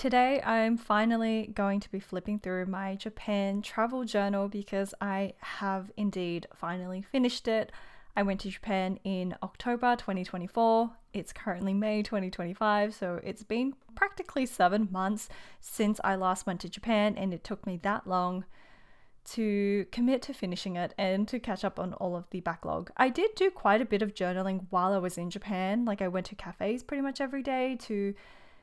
today I'm finally going to be flipping through my Japan travel journal because I have indeed finally finished it. I went to Japan in October 2024. It's currently May 2025, so it's been practically 7 months since I last went to Japan, and it took me that long to commit to finishing it and to catch up on all of the backlog. I did do quite a bit of journaling while I was in Japan. Like, I went to cafes pretty much every day to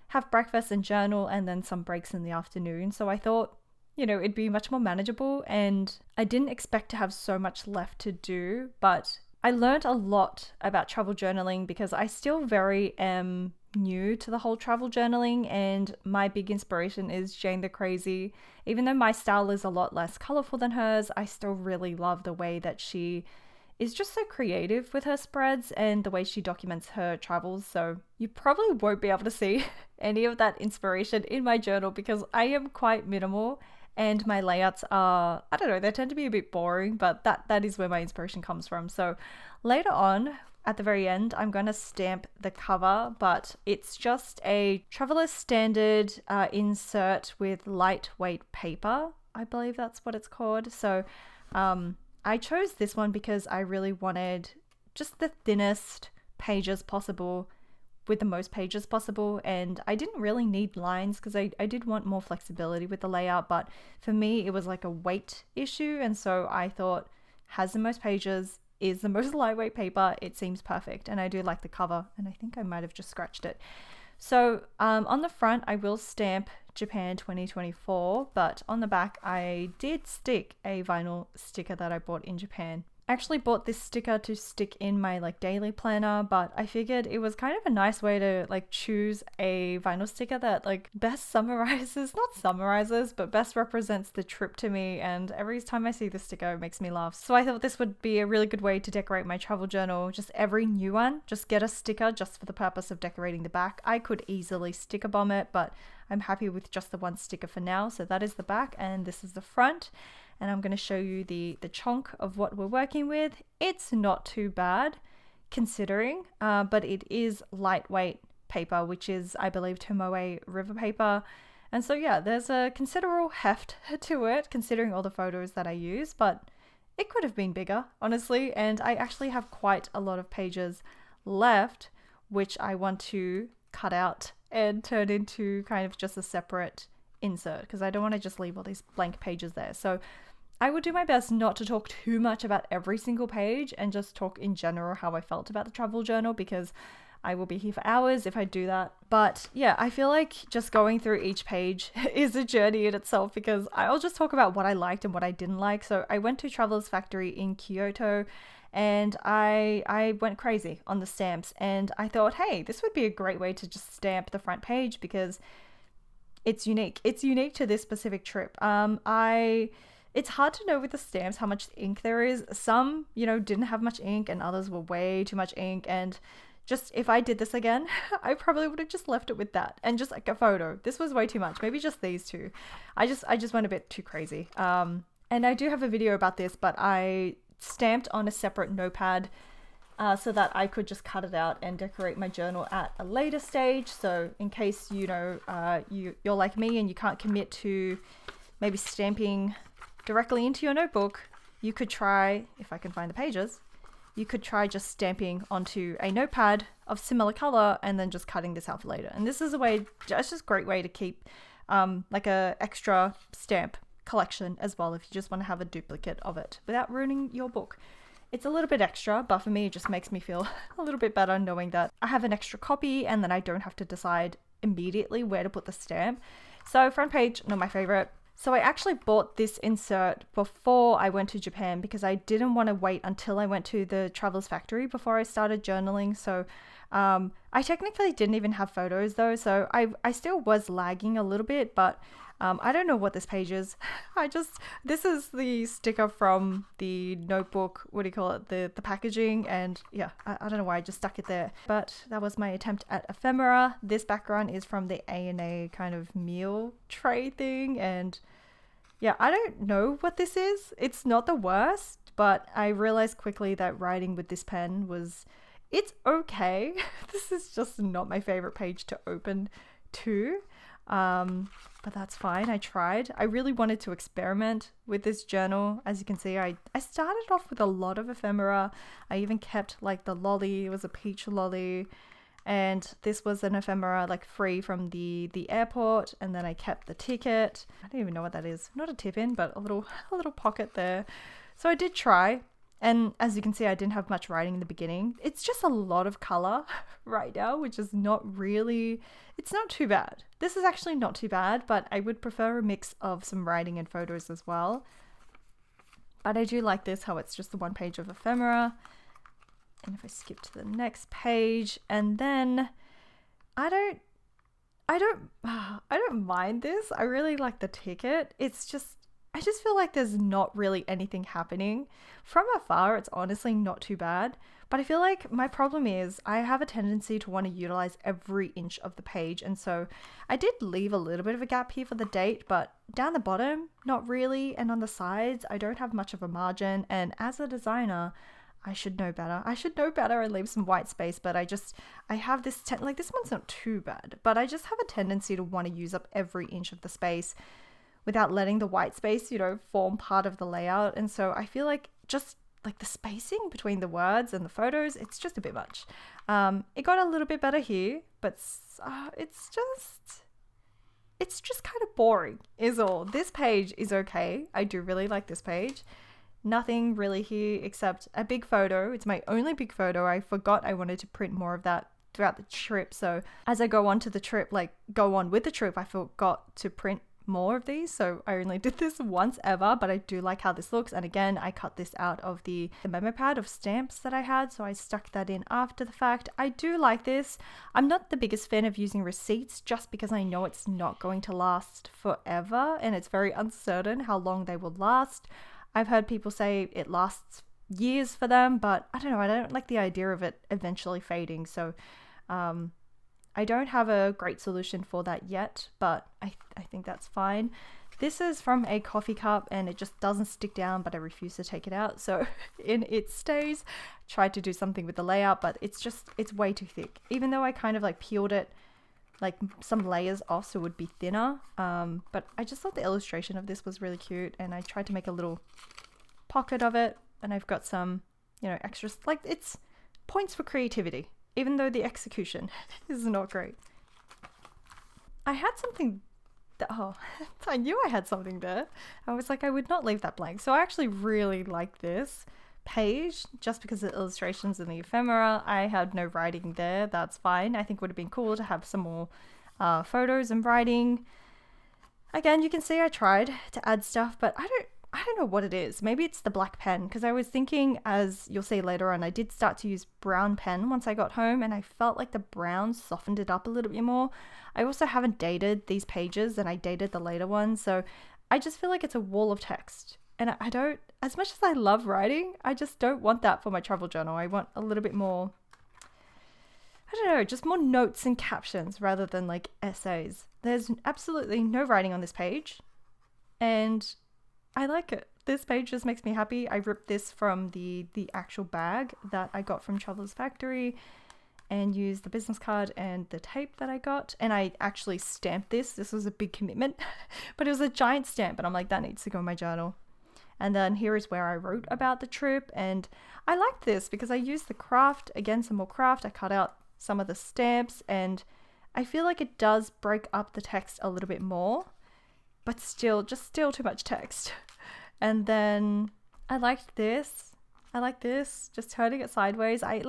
have breakfast and journal, and then some breaks in the afternoon. So I thought, it'd be much more manageable, and I didn't expect to have so much left to do, but I learned a lot about travel journaling because I still very am new to the whole travel journaling, and my big inspiration is Jane the Crazy. Even though my style is a lot less colorful than hers, I still really love the way that she is just so creative with her spreads and the way she documents her travels. So you probably won't be able to see any of that inspiration in my journal because I am quite minimal, and my layouts are, I don't know, they tend to be a bit boring, but that is where my inspiration comes from. So later on, at the very end, I'm going to stamp the cover, but it's just a Traveler's Standard insert with lightweight paper. I believe that's what it's called. So I chose this one because I really wanted just the thinnest pages possible with the most pages possible, and I didn't really need lines because I did want more flexibility with the layout, but for me it was like a weight issue, and so I thought has the most pages, is the most lightweight paper, it seems perfect. And I do like the cover, and I think I might have just scratched it. So on the front I will stamp Japan 2024, but on the back I did stick a vinyl sticker that I bought in Japan. I actually bought this sticker to stick in my daily planner, but I figured it was kind of a nice way to choose a vinyl sticker that best summarizes, not summarizes, but best represents the trip to me, and every time I see the sticker it makes me laugh. So I thought this would be a really good way to decorate my travel journal. Just every new one, just get a sticker just for the purpose of decorating the back. I could easily sticker bomb it, but I'm happy with just the one sticker for now. So that is the back, and this is the front. And I'm going to show you the chunk of what we're working with. It's not too bad considering, but it is lightweight paper, which is, I believe, Tomoe River paper. And so yeah, there's a considerable heft to it considering all the photos that I use, but it could have been bigger, honestly. And I actually have quite a lot of pages left, which I want to cut out and turn into kind of just a separate insert, because I don't want to just leave all these blank pages there. So I would do my best not to talk too much about every single page and just talk in general how I felt about the travel journal, because I will be here for hours if I do that. But yeah, I feel like just going through each page is a journey in itself, because I'll just talk about what I liked and what I didn't like. So I went to Traveler's Factory in Kyoto, and I went crazy on the stamps, and I thought, hey, this would be a great way to just stamp the front page because it's unique. It's unique to this specific trip. It's hard to know with the stamps how much ink there is. Some, didn't have much ink, and others were way too much ink. And just, if I did this again, I probably would have just left it with that and just a photo. This was way too much. Maybe just these two. I just went a bit too crazy. And I do have a video about this, but I stamped on a separate notepad so that I could just cut it out and decorate my journal at a later stage. So in case you're like me and you can't commit to maybe stamping directly into your notebook, you could try, if I can find the pages, you could try just stamping onto a notepad of similar color and then just cutting this out for later. And this is it's just a great way to keep a extra stamp collection as well, if you just want to have a duplicate of it without ruining your book. It's a little bit extra, but for me, it just makes me feel a little bit better knowing that I have an extra copy and then I don't have to decide immediately where to put the stamp. So front page, not my favorite. So I actually bought this insert before I went to Japan because I didn't want to wait until I went to the Traveler's Factory before I started journaling. So I technically didn't even have photos though, so I still was lagging a little bit, but I don't know what this page is. This is the sticker from the notebook, what do you call it, the packaging, and yeah, I don't know why I just stuck it there. But that was my attempt at ephemera. This background is from the A&A kind of meal tray thing, and yeah, I don't know what this is. It's not the worst, but I realized quickly that writing with this pen it's okay. This is just not my favorite page to open to. But that's fine. I tried. I really wanted to experiment with this journal. As you can see, I started off with a lot of ephemera. I even kept like the lolly. It was a peach lolly. And this was an ephemera like free from the airport. And then I kept the ticket. I don't even know what that is. Not a tip in, but a little pocket there. So I did try. And as you can see, I didn't have much writing in the beginning. It's just a lot of color right now, which is not really, it's not too bad. This is actually not too bad, but I would prefer a mix of some writing and photos as well. But I do like this, how it's just the one page of ephemera. And if I skip to the next page, and then I don't mind this. I really like the ticket. It's just, I just feel like there's not really anything happening. From afar, it's honestly not too bad. But I feel like my problem is I have a tendency to want to utilize every inch of the page. And so I did leave a little bit of a gap here for the date, but down the bottom, not really. And on the sides, I don't have much of a margin. And as a designer, I should know better. I should know better and leave some white space, but I have this, like this one's not too bad, but I just have a tendency to want to use up every inch of the space without letting the white space, you know, form part of the layout. And so I feel like just like the spacing between the words and the photos, it's just a bit much. It got a little bit better here, but it's just kind of boring is all. This page is okay. I do really like this page. Nothing really here except a big photo. It's my only big photo. I forgot I wanted to print more of that throughout the trip. So as I go on with the trip, I forgot to print more of these. So I only did this once ever, but I do like how this looks. And again, I cut this out of the memo pad of stamps that I had. So I stuck that in after the fact. I do like this. I'm not the biggest fan of using receipts just because I know it's not going to last forever. And it's very uncertain how long they will last. I've heard people say it lasts years for them, but I don't know. I don't like the idea of it eventually fading. So I don't have a great solution for that yet, but I think that's fine. This is from a coffee cup and it just doesn't stick down, but I refuse to take it out. So it stays. Tried to do something with the layout, but it's way too thick. Even though I kind of like peeled it, like some layers off so it would be thinner. But I just thought the illustration of this was really cute and I tried to make a little pocket of it, and I've got some, you know, extras. Like it's points for creativity, even though the execution is not great. I had something that, I knew I had something there. I was like, I would not leave that blank. So I actually really like this page just because of the illustrations and the ephemera. I had no writing there. That's fine. I think it would have been cool to have some more photos and writing. Again, you can see I tried to add stuff, but I don't know what it is. Maybe it's the black pen, because I was thinking, as you'll see later on, I did start to use brown pen once I got home and I felt like the brown softened it up a little bit more. I also haven't dated these pages and I dated the later ones, so I just feel like it's a wall of text. And I don't, as much as I love writing, I just don't want that for my travel journal. I want a little bit more, I don't know, just more notes and captions rather than like essays. There's absolutely no writing on this page and I like it. This page just makes me happy. I ripped this from the actual bag that I got from Traveler's Factory and used the business card and the tape that I got. And I actually stamped this. This was a big commitment, but it was a giant stamp and I'm like, that needs to go in my journal. And then here is where I wrote about the trip. And I liked this because I used the craft, again, some more craft. I cut out some of the stamps and I feel like it does break up the text a little bit more, but still too much text. And then I liked this. I like this, just turning it sideways. I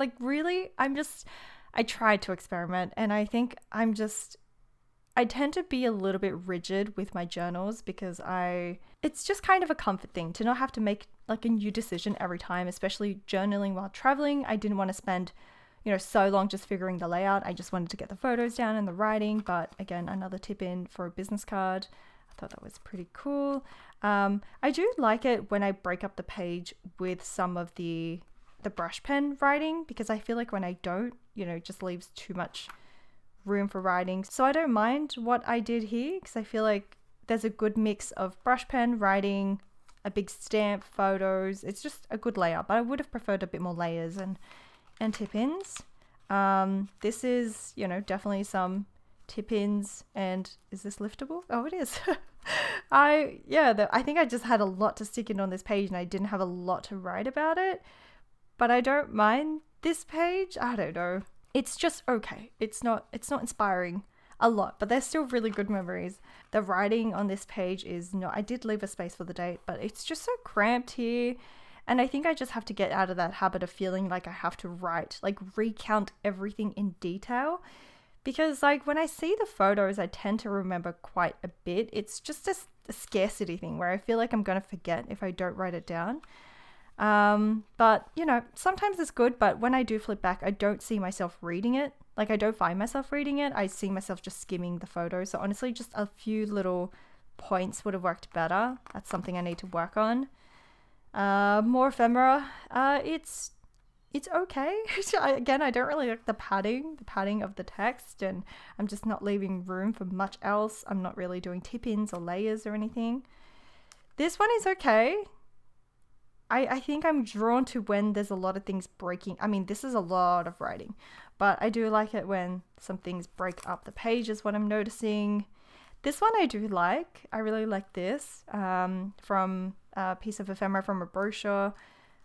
tried to experiment and I think I tend to be a little bit rigid with my journals because it's just kind of a comfort thing to not have to make like a new decision every time, especially journaling while traveling. I didn't want to spend, so long just figuring the layout. I just wanted to get the photos down and the writing. But again, another tip in for a business card. I thought that was pretty cool. I do like it when I break up the page with some of the brush pen writing, because I feel like when I don't, it just leaves too much room for writing. So I don't mind what I did here because I feel like there's a good mix of brush pen writing, a big stamp, photos. It's just a good layout, but I would have preferred a bit more layers and tip-ins. This is, definitely some tip-ins, and is this liftable? Oh, it is. I think I just had a lot to stick in on this page and I didn't have a lot to write about it, but I don't mind this page. I don't know. It's just okay. It's not inspiring a lot, but they're still really good memories. The writing on this page is not, I did leave a space for the date, but it's just so cramped here. And I think I just have to get out of that habit of feeling like I have to write, like recount everything in detail. Because like when I see the photos, I tend to remember quite a bit. It's just a scarcity thing where I feel like I'm going to forget if I don't write it down. But you know, sometimes it's good, but when I do flip back, I don't see myself reading it. Like I don't find myself reading it. I see myself just skimming the photos. So honestly, just a few little points would have worked better. That's something I need to work on. More ephemera. It's okay. Again, I don't really like the padding of the text, and I'm just not leaving room for much else. I'm not really doing tip-ins or layers or anything. This one is okay. I think I'm drawn to when there's a lot of things breaking. I mean, this is a lot of writing, but I do like it when some things break up the page is what I'm noticing. This one I do like. I really like this from a piece of ephemera from a brochure.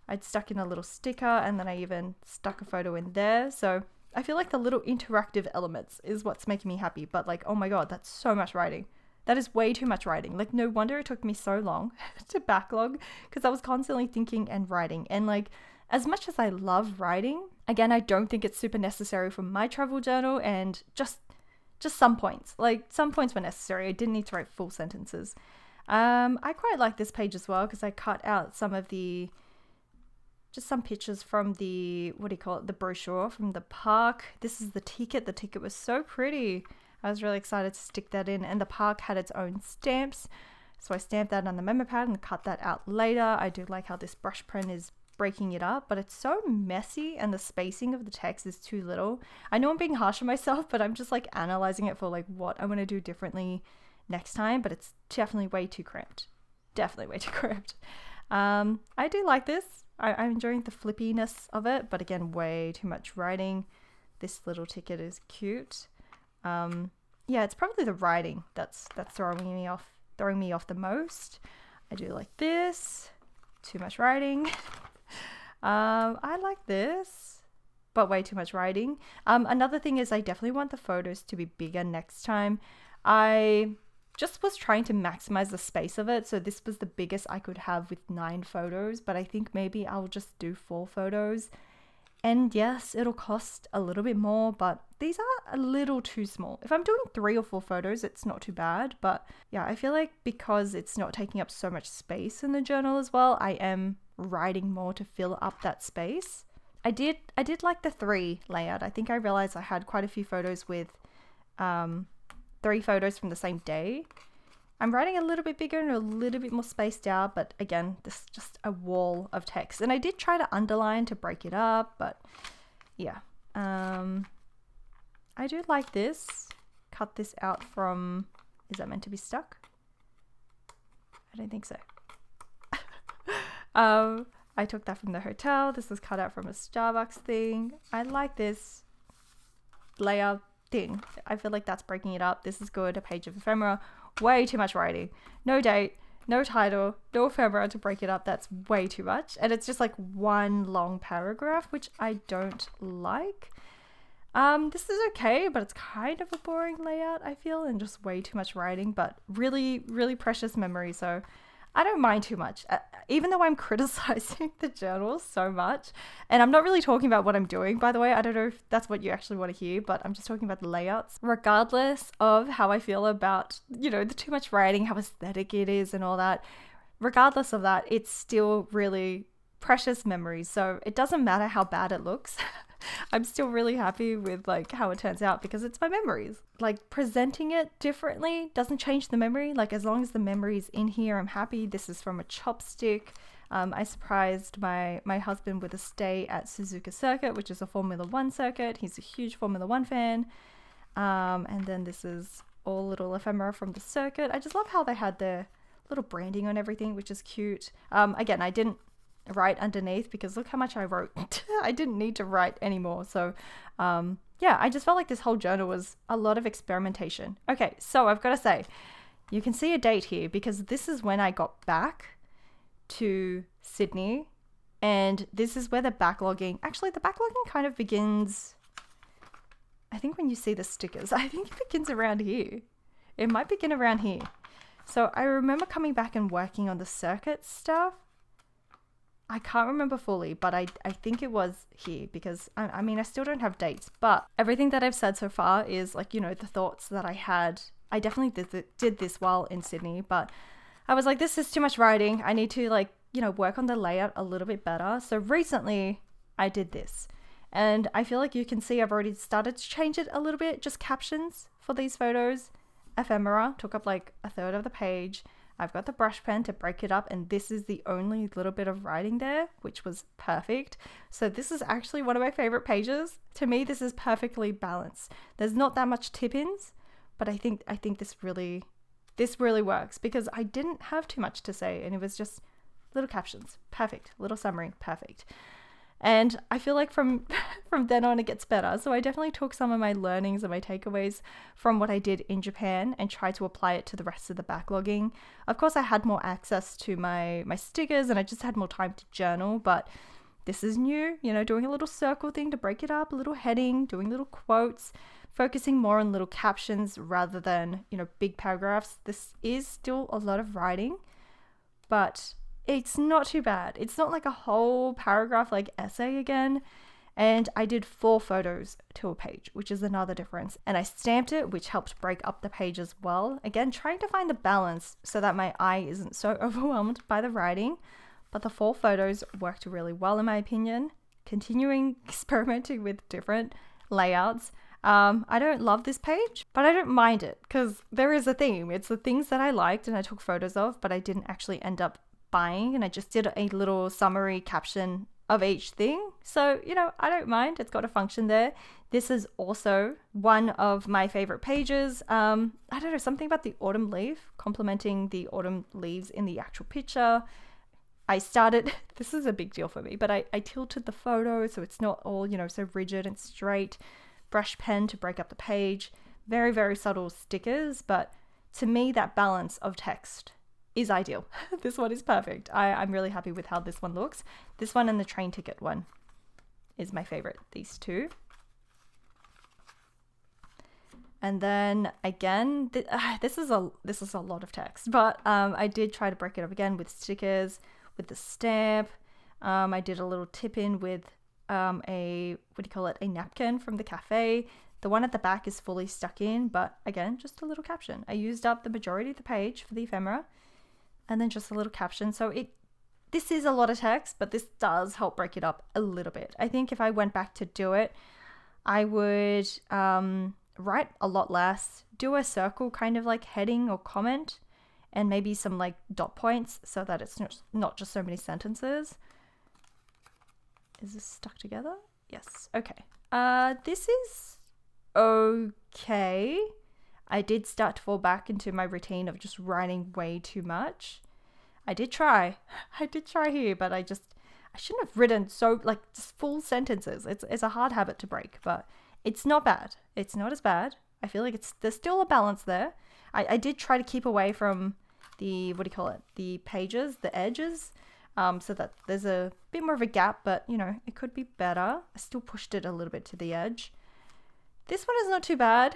I'd stuck in a little sticker, and then I even stuck a photo in there. So I feel like the little interactive elements is what's making me happy. But like, oh my God, that's so much writing. That is way too much writing. Like, no wonder it took me so long to backlog, because I was constantly thinking and writing. And like, as much as I love writing, again, I don't think it's super necessary for my travel journal, and just some points. Like, some points were necessary. I didn't need to write full sentences. I quite like this page as well, because I cut out some of just some pictures from the, the brochure from the park. This is the ticket. The ticket was so pretty. I was really excited to stick that in, and the park had its own stamps. So I stamped that on the memo pad and cut that out later. I do like how this brush pen is breaking it up, but it's so messy and the spacing of the text is too little. I know I'm being harsh on myself, but I'm just like analyzing it for like what I want to do differently next time, but it's definitely way too cramped. Definitely way too cramped. I do like this. I'm enjoying the flippiness of it, but again, way too much writing. This little ticket is cute. Yeah, it's probably the writing that's throwing me off the most. I do like this. Too much writing. I like this, but way too much writing. Another thing is I definitely want the photos to be bigger next time. I just was trying to maximize the space of it, so this was the biggest I could have with 9 photos, but I think maybe I'll just do 4 photos. And yes, it'll cost a little bit more, but these are a little too small. If I'm doing 3 or 4 photos, it's not too bad. But yeah, I feel like because it's not taking up so much space in the journal as well, I am writing more to fill up that space. I did like the 3 layout. I think I realized I had quite a few photos with 3 photos from the same day. I'm writing a little bit bigger and a little bit more spaced out, but again, this is just a wall of text. And I did try to underline to break it up, but yeah. I do like this. Cut this out from, is that meant to be stuck? I don't think so. I took that from the hotel. This is cut out from a Starbucks thing. I like this layout thing. I feel like that's breaking it up. This is good. A page of ephemera. Way too much writing. No date, no title, no ephemera to break it up. That's way too much. And it's just like one long paragraph, which I don't like. This is okay, but it's kind of a boring layout, I feel, and just way too much writing, but really, really precious memory. So I don't mind too much, even though I'm criticizing the journal so much. And I'm not really talking about what I'm doing, by the way. I don't know if that's what you actually want to hear, but I'm just talking about the layouts. Regardless of how I feel about, the too much writing, how aesthetic it is and all that, regardless of that, it's still really precious memories. So it doesn't matter how bad it looks. I'm still really happy with like how it turns out because it's my memories. Like presenting it differently doesn't change the memory. Like as long as the memory is in here, I'm happy. This is from a chopstick. I surprised my husband with a stay at Suzuka Circuit, which is a Formula One circuit. He's a huge Formula One fan. And then this is all little ephemera from the circuit. I just love how they had their little branding on everything, which is cute. Again, I didn't write underneath because look how much I wrote. I didn't need to write anymore. So yeah, I just felt like this whole journal was a lot of experimentation. Okay, so I've got to say, you can see a date here because this is when I got back to Sydney, and this is where the backlogging kind of begins. I think when you see the stickers, I think it begins around here. It might begin around here. So I remember coming back and working on the circuit stuff. I can't remember fully, but I think it was here because I mean, I still don't have dates, but everything that I've said so far is like, you know, the thoughts that I had. I definitely did this while in Sydney, but I was like, this is too much writing. I need to like, you know, work on the layout a little bit better. So recently I did this, and I feel like you can see I've already started to change it a little bit. Just captions for these photos. Ephemera took up like a third of the page. I've got the brush pen to break it up, and this is the only little bit of writing there, which was perfect. So this is actually one of my favorite pages. To me, this is perfectly balanced. There's not that much tip-ins, but I think this really works because I didn't have too much to say, and it was just little captions, perfect, little summary, perfect. And I feel like from then on it gets better. So I definitely took some of my learnings and my takeaways from what I did in Japan and tried to apply it to the rest of the backlogging. Of course, I had more access to my stickers and I just had more time to journal, but this is new, you know, doing a little circle thing to break it up, a little heading, doing little quotes, focusing more on little captions rather than, you know, big paragraphs. This is still a lot of writing, but it's not too bad. It's not like a whole paragraph like essay again. And I did 4 photos to a page, which is another difference. And I stamped it, which helped break up the page as well. Again, trying to find the balance so that my eye isn't so overwhelmed by the writing. But the 4 photos worked really well in my opinion. Continuing experimenting with different layouts. I don't love this page, but I don't mind it because there is a theme. It's the things that I liked and I took photos of, but I didn't actually end up buying, and I just did a little summary caption of each thing. So, you know, I don't mind. It's got a function there. This is also one of my favorite pages. I don't know, something about the autumn leaf, complementing the autumn leaves in the actual picture. I started, this is a big deal for me, but I tilted the photo so it's not all, you know, so rigid and straight. Brush pen to break up the page. Very, very subtle stickers, but to me, that balance of text is ideal. This one is perfect. I'm really happy with how this one looks. This one and the train ticket one is my favorite, these two. And then again, this is a lot of text, but I did try to break it up again with stickers, with the stamp. I did a little tip in with a napkin from the cafe. The one at the back is fully stuck in, but again, just a little caption. I used up the majority of the page for the ephemera, and then just a little caption. So this is a lot of text, but this does help break it up a little bit. I think if I went back to do it, I would write a lot less, do a circle kind of like heading or comment, and maybe some like dot points so that it's not just so many sentences. Is this stuck together? Yes. Okay. This is okay. I did start to fall back into my routine of just writing way too much. I did try here, but I shouldn't have written so like just full sentences. It's a hard habit to break, but it's not bad. It's not as bad. I feel like there's still a balance there. I did try to keep away from the, the pages, the edges, so that there's a bit more of a gap, but you know, it could be better. I still pushed it a little bit to the edge. This one is not too bad.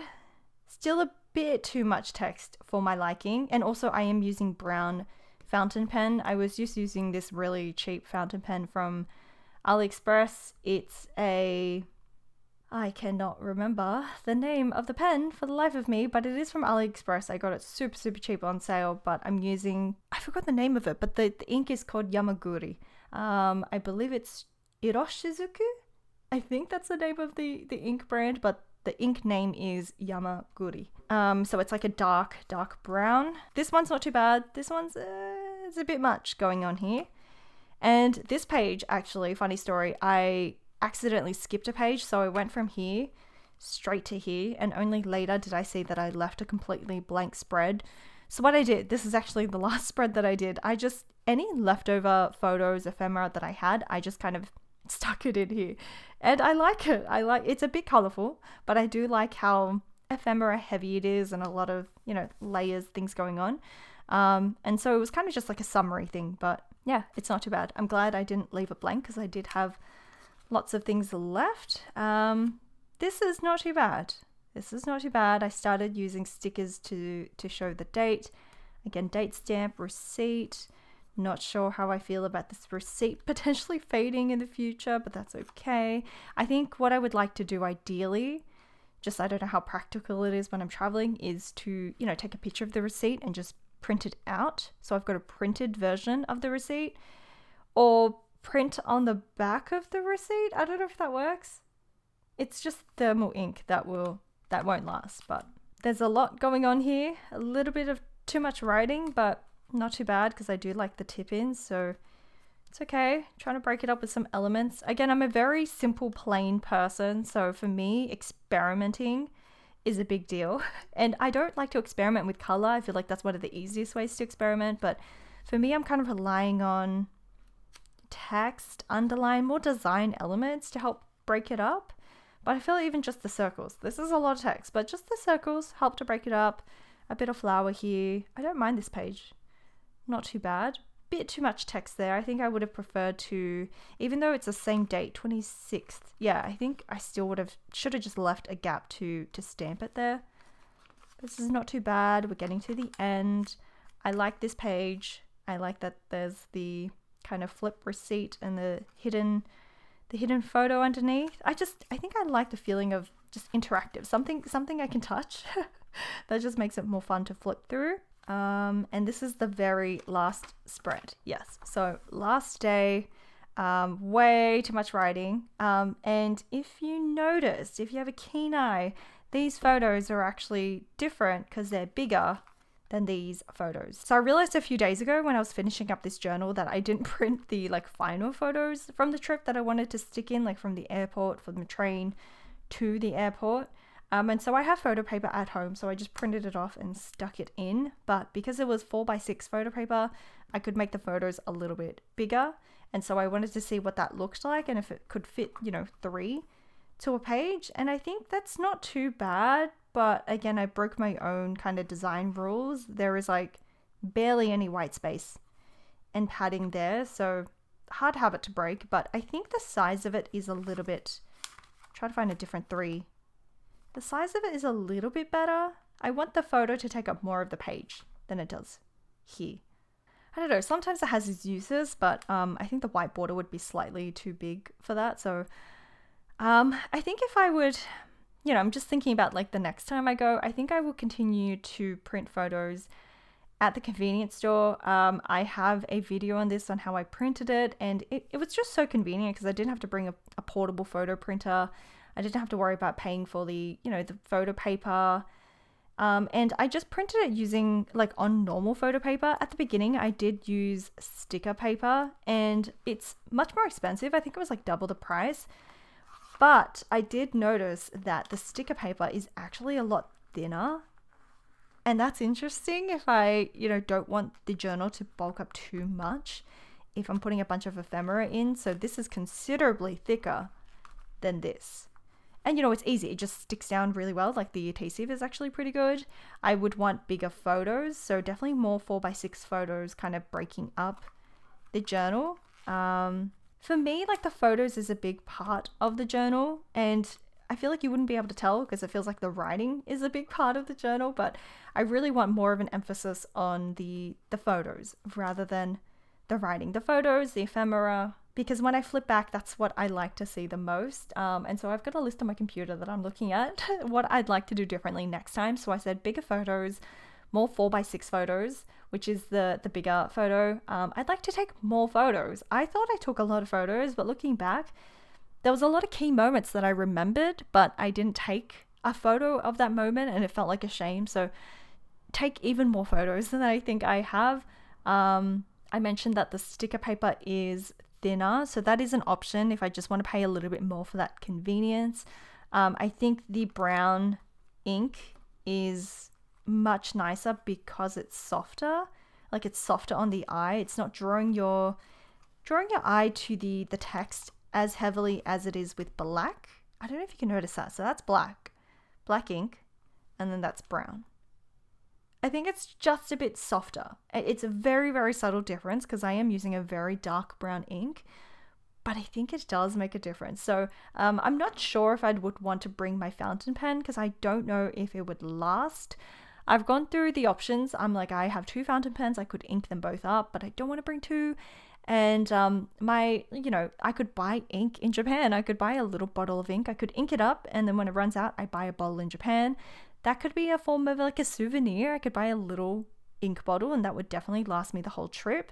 Still a bit too much text for my liking. And also I am using brown fountain pen. I was just using this really cheap fountain pen from AliExpress. It's I cannot remember the name of the pen for the life of me, but it is from AliExpress. I got it super, super cheap on sale, but I'm using, I forgot the name of it, but the ink is called Yamaguri. I believe it's Iroshizuku. I think that's the name of the ink brand, but the ink name is Yamaguri. So it's like a dark brown. This one's not too bad. This one's it's a bit much going on here. And this page, actually, funny story, I accidentally skipped a page, so I went from here straight to here, and only later did I see that I left a completely blank spread. So what I did, this is actually the last spread that I did, any leftover photos, ephemera that I had, I just kind of stuck it in here. And I like it. It's a bit colorful, but I do like how ephemera heavy it is and a lot of, layers, things going on. And so it was kind of just like a summary thing, but yeah, it's not too bad. I'm glad I didn't leave it blank because I did have lots of things left. This is not too bad. I started using stickers to show the date. Again, date stamp, receipt. Not sure how I feel about this receipt potentially fading in the future, but that's okay. I think what I would like to do ideally, just I don't know how practical it is when I'm traveling, is to, take a picture of the receipt and just print it out. So I've got a printed version of the receipt, or print on the back of the receipt. I don't know if that works. It's just thermal ink that won't last, but there's a lot going on here. A little bit of too much writing, but not too bad because I do like the tip-ins, so it's okay. Trying to break it up with some elements. Again, I'm a very simple, plain person, so for me, experimenting is a big deal. And I don't like to experiment with color. I feel like that's one of the easiest ways to experiment, but for me, I'm kind of relying on text, underline, more design elements to help break it up. But I feel even just the circles, this is a lot of text, but just the circles help to break it up. A bit of flower here. I don't mind this page. Not too bad. Bit too much text there. I think I would have preferred to, even though it's the same date, 26th. Yeah, I think I still should have just left a gap to stamp it there. This is not too bad. We're getting to the end. I like this page. I like that there's the kind of flip receipt and the hidden photo underneath. I think I like the feeling of just interactive, something I can touch. That just makes it more fun to flip through. And this is the very last spread. Yes, so last day, way too much writing. And if you noticed, if you have a keen eye, these photos are actually different because they're bigger than these photos. So I realized a few days ago when I was finishing up this journal that I didn't print the final photos from the trip that I wanted to stick in, from the airport, from the train to the airport. And so I have photo paper at home, so I just printed it off and stuck it in. But because it was 4x6 photo paper, I could make the photos a little bit bigger. And so I wanted to see what that looked like and if it could fit, 3 to a page. And I think that's not too bad. But again, I broke my own kind of design rules. There is barely any white space and padding there. So hard habit to break. But I think the size of it is a little bit, try to find a different 3. The size of it is a little bit better. I want the photo to take up more of the page than it does here. I don't know, sometimes it has its uses, but I think the white border would be slightly too big for that. So I think if I would, I'm just thinking about the next time I go, I think I will continue to print photos at the convenience store. I have a video on this on how I printed it, and it was just so convenient because I didn't have to bring a portable photo printer. I didn't have to worry about paying for the photo paper. And I just printed it using on normal photo paper. At the beginning, I did use sticker paper and it's much more expensive. I think it was double the price. But I did notice that the sticker paper is actually a lot thinner. And that's interesting if I, don't want the journal to bulk up too much if I'm putting a bunch of ephemera in. So this is considerably thicker than this. And it's easy, it just sticks down really well. The adhesive is actually pretty good. I would want bigger photos, so definitely more 4x6 photos kind of breaking up the journal. For me, the photos is a big part of the journal, and I feel you wouldn't be able to tell because it feels like the writing is a big part of the journal, but I really want more of an emphasis on the photos rather than the writing. The photos, the ephemera, because when I flip back, that's what I like to see the most. And so I've got a list on my computer that I'm looking at what I'd like to do differently next time. So I said bigger photos, more 4x6 photos, which is the bigger photo. I'd like to take more photos. I thought I took a lot of photos, but looking back, there was a lot of key moments that I remembered, but I didn't take a photo of that moment and it felt like a shame. So take even more photos than I think I have. I mentioned that the sticker paper is thinner, so that is an option if I just want to pay a little bit more for that convenience. I think the brown ink is much nicer because it's softer. It's softer on the eye. It's not drawing your eye to the text as heavily as it is with black. I don't know if you can notice that. So that's black ink, and then that's brown. I think it's just a bit softer. It's a very, very subtle difference because I am using a very dark brown ink, but I think it does make a difference. So I'm not sure if I would want to bring my fountain pen because I don't know if it would last. I've gone through the options. I'm like, I have 2 fountain pens. I could ink them both up, but I don't want to bring 2. And I could buy ink in Japan. I could buy a little bottle of ink. I could ink it up, and then when it runs out, I buy a bottle in Japan. That could be a form of like a souvenir. I could buy a little ink bottle, and that would definitely last me the whole trip.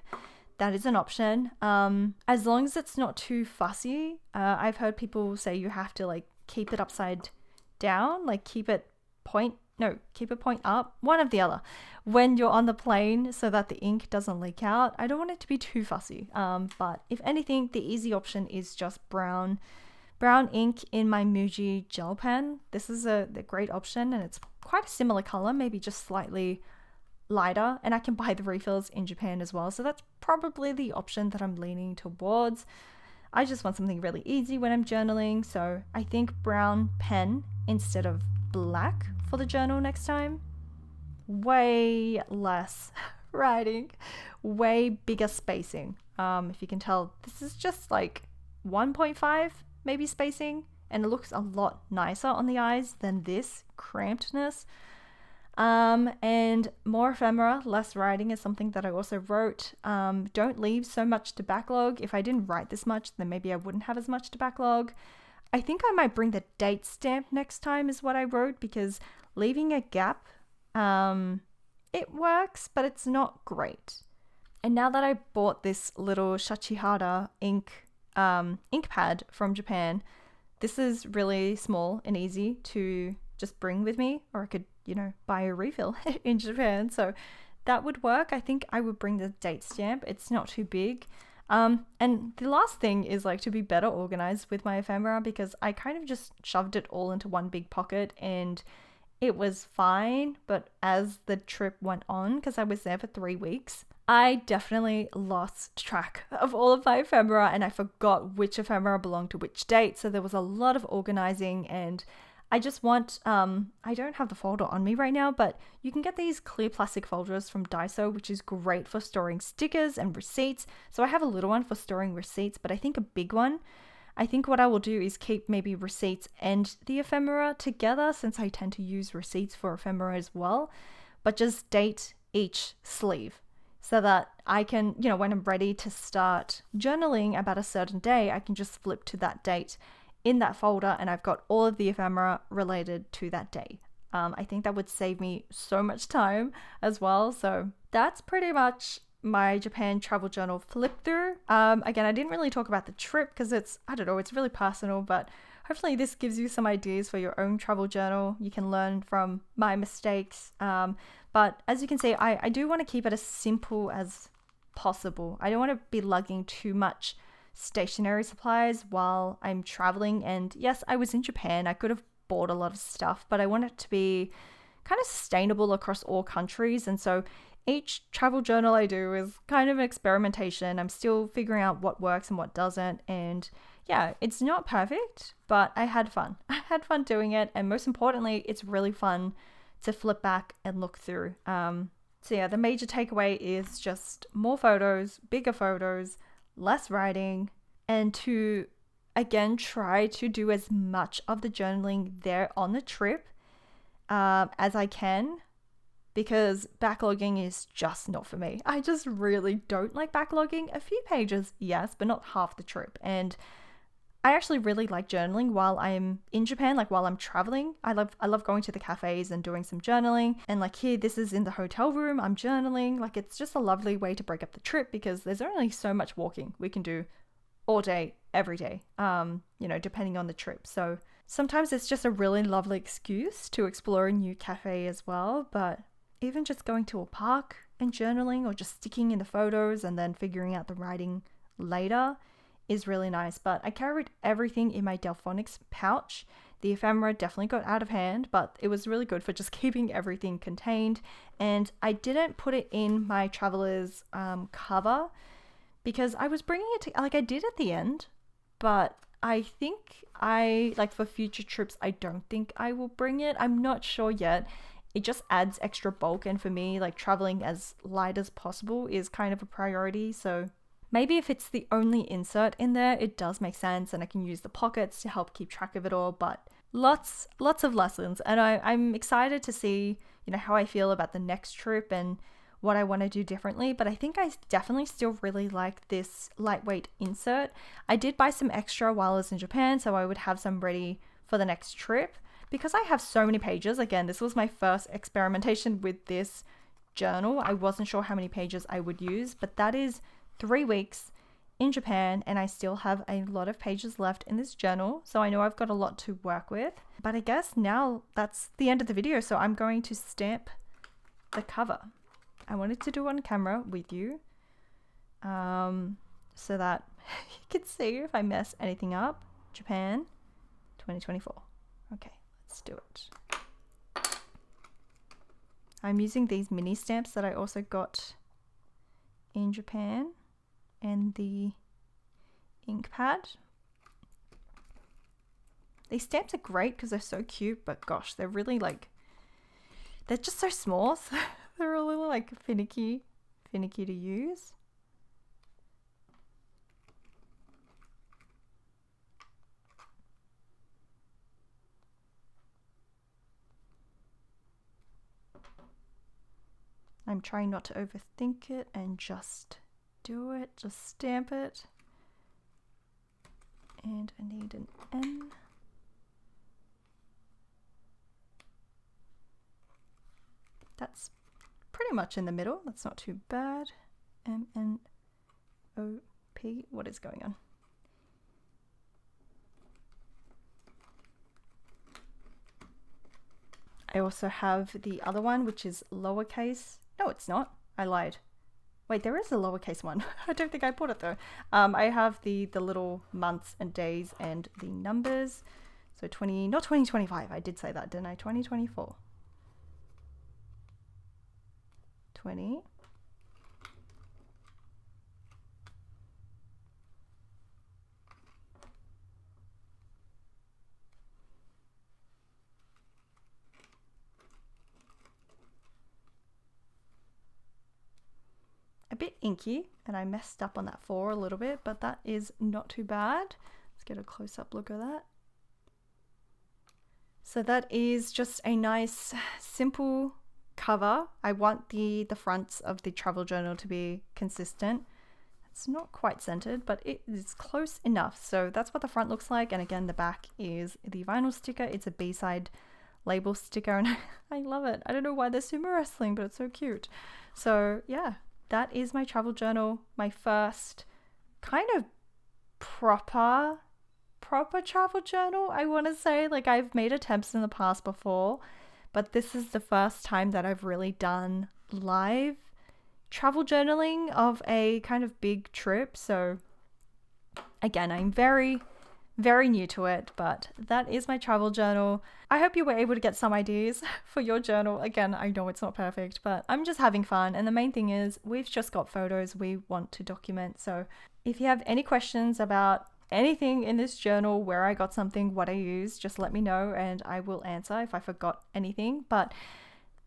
That is an option. As long as it's not too fussy. I've heard people say you have to like keep it upside down, like keep it point up, one of the other, when you're on the plane so that the ink doesn't leak out. I don't want it to be too fussy. But if anything, the easy option is just brown ink in my Muji Gel Pen. This is the great option, and it's quite a similar color, maybe just slightly lighter, and I can buy the refills in Japan as well. So that's probably the option that I'm leaning towards. I just want something really easy when I'm journaling, so I think brown pen instead of black for the journal next time. Way less writing, way bigger spacing. If you can tell, this is just like 1.5 maybe spacing, and it looks a lot nicer on the eyes than this crampedness. And more ephemera, less writing is something that I also wrote. Don't leave so much to backlog. If I didn't write this much, then maybe I wouldn't have as much to backlog. I think I might bring the date stamp next time is what I wrote, because leaving a gap, it works, but it's not great. And now that I bought this little Shachihara ink pad from Japan, this is really small and easy to just bring with me, or I could, buy a refill in Japan. So that would work. I think I would bring the date stamp. It's not too big. And the last thing is like to be better organized with my ephemera, because I kind of just shoved it all into one big pocket and it was fine. But as the trip went on, because I was there for 3 weeks, I definitely lost track of all of my ephemera, and I forgot which ephemera belonged to which date. So there was a lot of organizing, and I just want, I don't have the folder on me right now, but you can get these clear plastic folders from Daiso, which is great for storing stickers and receipts. So I have a little one for storing receipts, but I think a big one. I think what I will do is keep maybe receipts and the ephemera together, since I tend to use receipts for ephemera as well, but just date each sleeve so that I can, when I'm ready to start journaling about a certain day, I can just flip to that date in that folder, and I've got all of the ephemera related to that day. I think that would save me so much time as well. So that's pretty much my Japan travel journal flip through. Again, I didn't really talk about the trip because it's really personal, but hopefully this gives you some ideas for your own travel journal. You can learn from my mistakes. But as you can see, I do want to keep it as simple as possible. I don't want to be lugging too much stationery supplies while I'm traveling. And yes, I was in Japan. I could have bought a lot of stuff, but I want it to be kind of sustainable across all countries. And so each travel journal I do is kind of an experimentation. I'm still figuring out what works and what doesn't. And yeah, it's not perfect, but I had fun. I had fun doing it. And most importantly, it's really fun to flip back and look through. So yeah, the major takeaway is just more photos, bigger photos, less writing, and to again try to do as much of the journaling there on the trip as I can, because backlogging is just not for me. I just really don't like backlogging. A few pages, yes, but not half the trip. And I actually really like journaling while I'm in Japan, like while I'm traveling. I love going to the cafes and doing some journaling. And like here, this is in the hotel room, I'm journaling. Like it's just a lovely way to break up the trip, because there's only so much walking we can do all day, every day, depending on the trip. So sometimes it's just a really lovely excuse to explore a new cafe as well. But even just going to a park and journaling, or just sticking in the photos and then figuring out the writing later, is really nice. But I carried everything in my Delphonics pouch. The ephemera definitely got out of hand, but it was really good for just keeping everything contained. And I didn't put it in my traveler's cover, because I was bringing it to, like I did at the end, but I think like for future trips, I don't think I will bring it. I'm not sure yet. It just adds extra bulk, and for me, like traveling as light as possible is kind of a priority. So maybe if it's the only insert in there, it does make sense and I can use the pockets to help keep track of it all. But lots of lessons, and I'm excited to see, you know, how I feel about the next trip and what I want to do differently. But I think I definitely still really like this lightweight insert. I did buy some extra while I was in Japan, so I would have some ready for the next trip. Because I have so many pages, again, this was my first experimentation with this journal. I wasn't sure how many pages I would use, but that is 3 weeks in Japan, and I still have a lot of pages left in this journal. So I know I've got a lot to work with. But I guess now that's the end of the video. So I'm going to stamp the cover. I wanted to do it on camera with you, so that you can see if I mess anything up. Japan 2024. Okay. Let's do it. I'm using these mini stamps that I also got in Japan, and the ink pad. These stamps are great because they're so cute, but gosh, they're really like, they're just so small, so they're a little like finicky to use. I'm trying not to overthink it and just do it, just stamp it. And I need an N. That's pretty much in the middle, that's not too bad. M-N-O-P, what is going on? I also have the other one, which is lowercase. No, it's not. I lied. Wait, there is a lowercase one. I don't think I put it though. I have the little months and days and the numbers. So not 2025. I did say that, didn't I? 2024. 20. A bit inky, and I messed up on that 4 a little bit, but that is not too bad. Let's get a close-up look at that. So that is just a nice, simple cover. I want the fronts of the travel journal to be consistent. It's not quite centered, but it is close enough. So that's what the front looks like. And again, the back is the vinyl sticker. It's a B-side label sticker, and I love it. I don't know why they're sumo wrestling, but it's so cute. So yeah. That is my travel journal, my first kind of proper travel journal, I want to say. Like, I've made attempts in the past before, but this is the first time that I've really done live travel journaling of a kind of big trip. So again, I'm very new to it, but that is my travel journal. I hope you were able to get some ideas for your journal. Again, I know it's not perfect, but I'm just having fun. And the main thing is we've just got photos we want to document. So if you have any questions about anything in this journal, where I got something, what I used, just let me know and I will answer if I forgot anything. But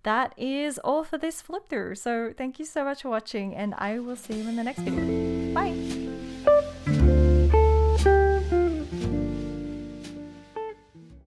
that is all for this flip through. So thank you so much for watching, and I will see you in the next video. Bye.